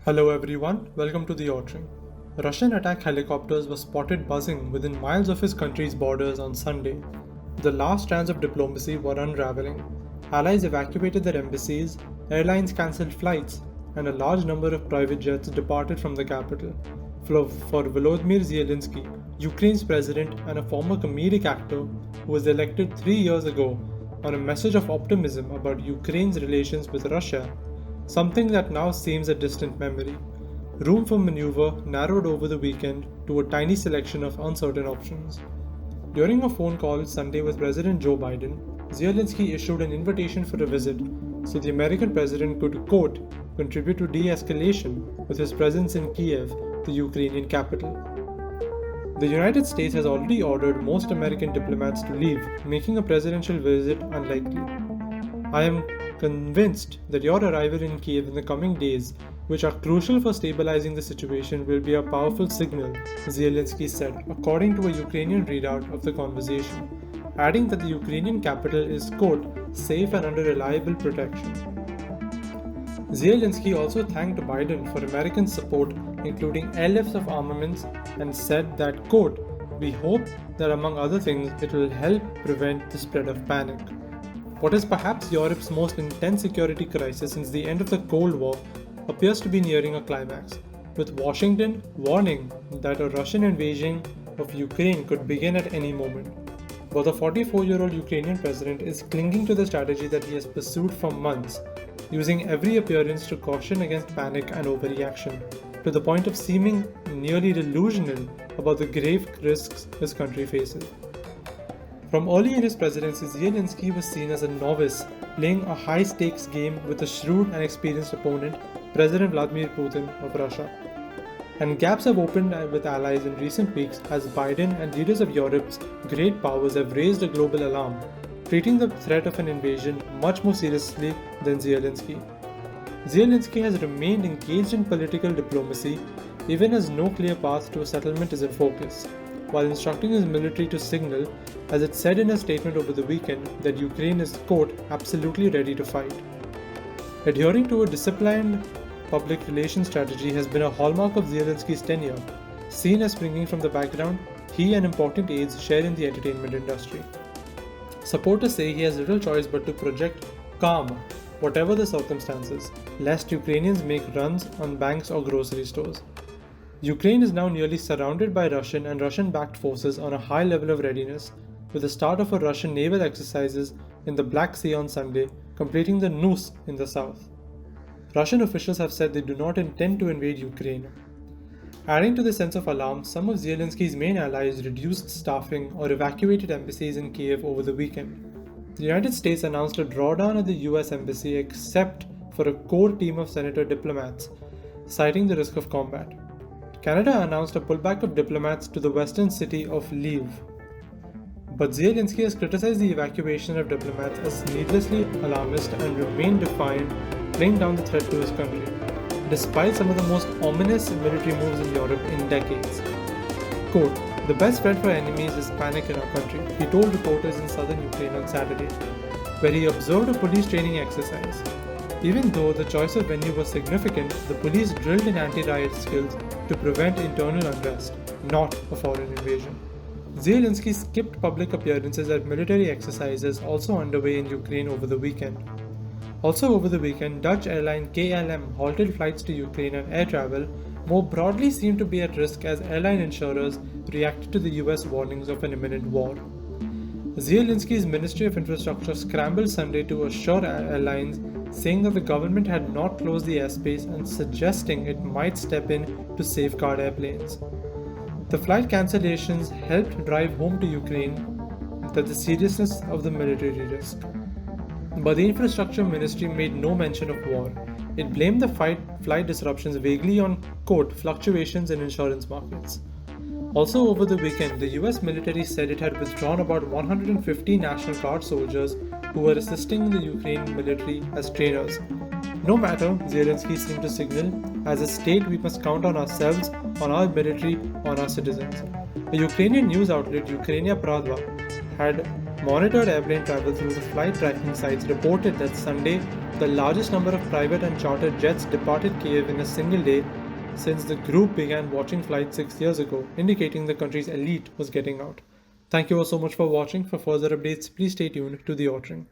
Hello everyone, welcome to the Autring. Russian attack helicopters were spotted buzzing within miles of his country's borders on Sunday. The last strands of diplomacy were unraveling. Allies evacuated their embassies, airlines cancelled flights, and a large number of private jets departed from the capital. For Volodymyr Zelensky, Ukraine's president and a former comedic actor who was elected 3 years ago, on a message of optimism about Ukraine's relations with Russia, something that now seems a distant memory. Room for maneuver narrowed over the weekend to a tiny selection of uncertain options. During a phone call Sunday with President Joe Biden, Zelensky issued an invitation for a visit so the American president could, quote, contribute to de-escalation with his presence in Kiev, the Ukrainian capital. The United States has already ordered most American diplomats to leave, making a presidential visit unlikely. I am convinced that your arrival in Kiev in the coming days, which are crucial for stabilizing the situation, will be a powerful signal, Zelensky said, according to a Ukrainian readout of the conversation, adding that the Ukrainian capital is, quote, safe and under reliable protection. Zelensky also thanked Biden for American support, including airlifts of armaments, and said that, quote, we hope that among other things it will help prevent the spread of panic. What is perhaps Europe's most intense security crisis since the end of the Cold War appears to be nearing a climax, with Washington warning that a Russian invasion of Ukraine could begin at any moment. But the 44-year-old Ukrainian president is clinging to the strategy that he has pursued for months, using every appearance to caution against panic and overreaction, to the point of seeming nearly delusional about the grave risks his country faces. From early in his presidency, Zelensky was seen as a novice, playing a high-stakes game with a shrewd and experienced opponent, President Vladimir Putin of Russia. And gaps have opened with allies in recent weeks as Biden and leaders of Europe's great powers have raised a global alarm, treating the threat of an invasion much more seriously than Zelensky. Zelensky has remained engaged in political diplomacy, even as no clear path to a settlement is in focus, while instructing his military to signal, as it said in a statement over the weekend, that Ukraine is, quote, absolutely ready to fight. Adhering to a disciplined public relations strategy has been a hallmark of Zelensky's tenure, seen as springing from the background he and important aides share in the entertainment industry. Supporters say he has little choice but to project calm, whatever the circumstances, lest Ukrainians make runs on banks or grocery stores. Ukraine is now nearly surrounded by Russian and Russian-backed forces on a high level of readiness, with the start of a Russian naval exercises in the Black Sea on Sunday, completing the noose in the south. Russian officials have said they do not intend to invade Ukraine. Adding to the sense of alarm, some of Zelensky's main allies reduced staffing or evacuated embassies in Kiev over the weekend. The United States announced a drawdown at the US Embassy except for a core team of senator diplomats, citing the risk of combat. Canada announced a pullback of diplomats to the western city of Lviv. But Zelensky has criticized the evacuation of diplomats as needlessly alarmist and remained defiant, playing down the threat to his country, despite some of the most ominous military moves in Europe in decades. Quote, the best friend for enemies is panic in our country, he told reporters in southern Ukraine on Saturday, where he observed a police training exercise. Even though the choice of venue was significant, the police drilled in anti-riot skills to prevent internal unrest, not a foreign invasion. Zelensky skipped public appearances at military exercises also underway in Ukraine over the weekend. Also over the weekend, Dutch airline KLM halted flights to Ukraine and air travel more broadly seemed to be at risk as airline insurers reacted to the US warnings of an imminent war. Zelensky's Ministry of Infrastructure scrambled Sunday to assure airlines, saying that the government had not closed the airspace and suggesting it might step in to safeguard airplanes. The flight cancellations helped drive home to Ukraine that the seriousness of the military risk. But the infrastructure ministry made no mention of war. It blamed the flight disruptions vaguely on, quote, fluctuations in insurance markets. Also over the weekend, the US military said it had withdrawn about 150 National Guard soldiers who were assisting the Ukraine military as trainers. No matter, Zelensky seemed to signal, as a state we must count on ourselves, on our military, on our citizens. A Ukrainian news outlet, Ukrainia Pravda, had monitored airplane travel through the flight tracking sites reported that Sunday, the largest number of private and charter jets departed Kiev in a single day since the group began watching flights 6 years ago, indicating the country's elite was getting out. Thank you all so much for watching. For further updates, please stay tuned to the Autring.